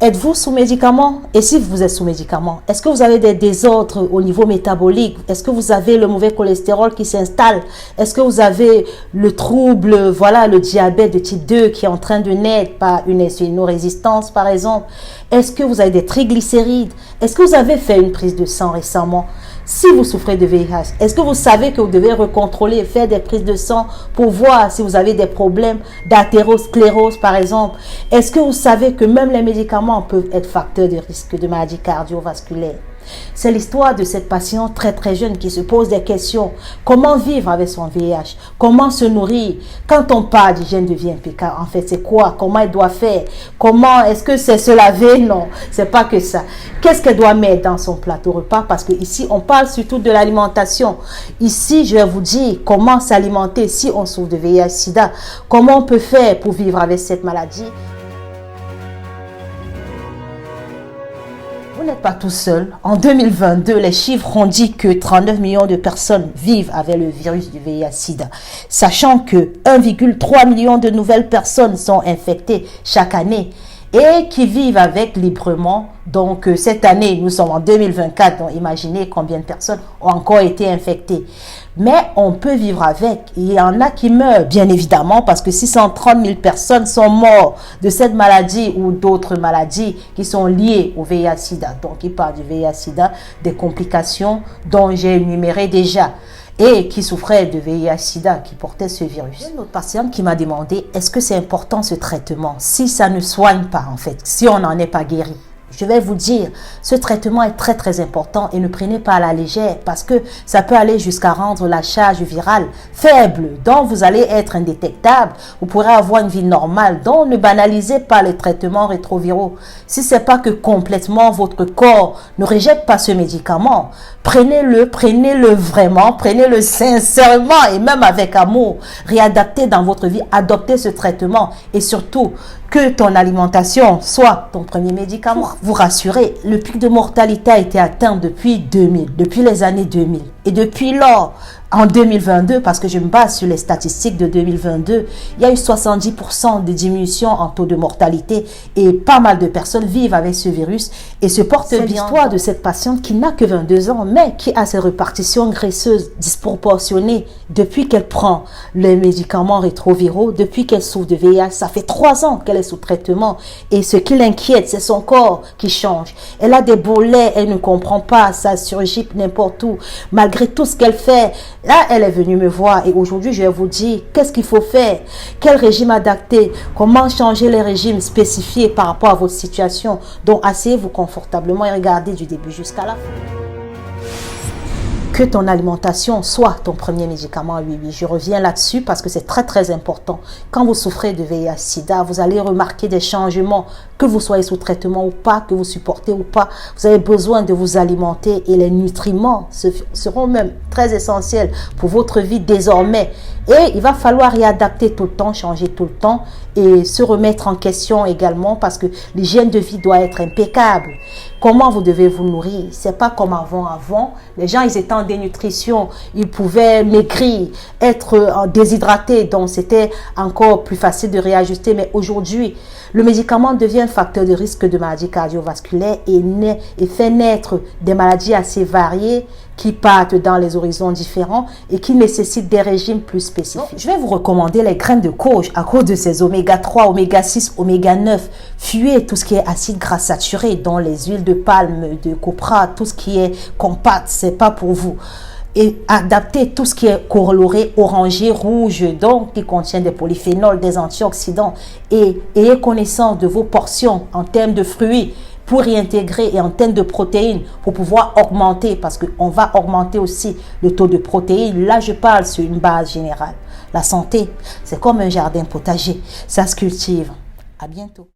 Êtes-vous sous médicaments? Et si vous êtes sous médicaments, est-ce que vous avez des désordres au niveau métabolique? Est-ce que vous avez le mauvais cholestérol qui s'installe? Est-ce que vous avez le trouble, voilà, le diabète de type 2 qui est en train de naître par une insulinorésistance, par exemple? Est-ce que vous avez des triglycérides? Est-ce que vous avez fait une prise de sang récemment? Si vous souffrez de VIH, est-ce que vous savez que vous devez recontrôler, faire des prises de sang pour voir si vous avez des problèmes d'athérosclérose, par exemple? Est-ce que vous savez que même les médicaments peuvent être facteurs de risque de maladie cardiovasculaire? C'est l'histoire de cette patiente très jeune qui se pose des questions. Comment vivre avec son VIH? Comment se nourrir? Quand on parle d'hygiène de vie impeccable, en fait, c'est quoi? Comment elle doit faire? Comment? Est-ce que c'est se laver? Non, c'est pas que ça. Qu'est-ce qu'elle doit mettre dans son plateau repas? Parce que ici, on parle surtout de l'alimentation. Ici, je vais vous dire comment s'alimenter si on souffre de VIH/SIDA. Comment on peut faire pour vivre avec cette maladie? Vous n'êtes pas tout seul. En 2022, les chiffres ont dit que 39 millions de personnes vivent avec le virus du VIH/SIDA, sachant que 1,3 million de nouvelles personnes sont infectées chaque année et qui vivent avec librement. Donc, cette année, nous sommes en 2024, donc imaginez combien de personnes ont encore été infectées. Mais on peut vivre avec. Il y en a qui meurent, bien évidemment, parce que 630 000 personnes sont mortes de cette maladie ou d'autres maladies qui sont liées au VIH/SIDA. Donc, il parle du VIH/SIDA, des complications dont j'ai énuméré déjà, et qui souffrait de VIH/SIDA, qui portait ce virus. Une autre patiente qui m'a demandé, est-ce que c'est important ce traitement? Si ça ne soigne pas, en fait, si on n'en est pas guéri. Je vais vous dire, ce traitement est très important et ne prenez pas à la légère parce que ça peut aller jusqu'à rendre la charge virale faible, donc vous allez être indétectable, vous pourrez avoir une vie normale, donc ne banalisez pas les traitements rétroviraux. Si ce n'est pas que complètement votre corps ne rejette pas ce médicament, prenez-le vraiment, prenez-le sincèrement et même avec amour, réadaptez dans votre vie, adoptez ce traitement et surtout que ton alimentation soit ton premier médicament. Pour vous rassurer, le pic de mortalité a été atteint depuis 2000, depuis les années 2000. Et depuis lors, en 2022, parce que je me base sur les statistiques de 2022, il y a eu 70% de diminution en taux de mortalité et pas mal de personnes vivent avec ce virus et se portent bien. C'est l'histoire de cette patiente qui n'a que 22 ans, mais qui a ses répartitions graisseuses disproportionnées depuis qu'elle prend les médicaments rétroviraux, depuis qu'elle souffre de VIH. Ça fait 3 ans qu'elle est sous traitement et ce qui l'inquiète, c'est son corps qui change. Elle a des boulets, elle ne comprend pas, ça surgit n'importe où. Malgré tout ce qu'elle fait, là, elle est venue me voir et aujourd'hui, je vais vous dire qu'est-ce qu'il faut faire, quel régime adapter, comment changer les régimes spécifiés par rapport à votre situation. Donc, asseyez-vous confortablement et regardez du début jusqu'à la fin. Que ton alimentation soit ton premier médicament. Oui, je reviens là-dessus parce que c'est très important. Quand vous souffrez de VIH/SIDA, vous allez remarquer des changements, que vous soyez sous traitement ou pas, que vous supportez ou pas. Vous avez besoin de vous alimenter et les nutriments seront même très essentiels pour votre vie désormais. Et il va falloir réadapter tout le temps, changer tout le temps et se remettre en question également parce que l'hygiène de vie doit être impeccable. Comment vous devez vous nourrir? C'est pas comme avant. Avant, les gens, ils étaient en dénutrition, ils pouvaient maigrir, être déshydratés, donc c'était encore plus facile de réajuster. Mais aujourd'hui, le médicament devient un facteur de risque de maladie cardiovasculaire et fait naître des maladies assez variées qui partent dans les horizons différents et qui nécessitent des régimes plus spécifiques. Donc, je vais vous recommander les graines de courge à cause de ces oméga 3, oméga 6, oméga 9. Fuyez tout ce qui est acide gras saturé, dont les huiles de palme, de copra, tout ce qui est compacte, c'est pas pour vous. Et adaptez tout ce qui est coloré, orangé, rouge, donc qui contient des polyphénols, des antioxydants et ayez connaissance de vos portions en termes de fruits pour y intégrer et en termes de protéines pour pouvoir augmenter parce qu'on va augmenter aussi le taux de protéines. Là, je parle sur une base générale. La santé, c'est comme un jardin potager. Ça se cultive. À bientôt.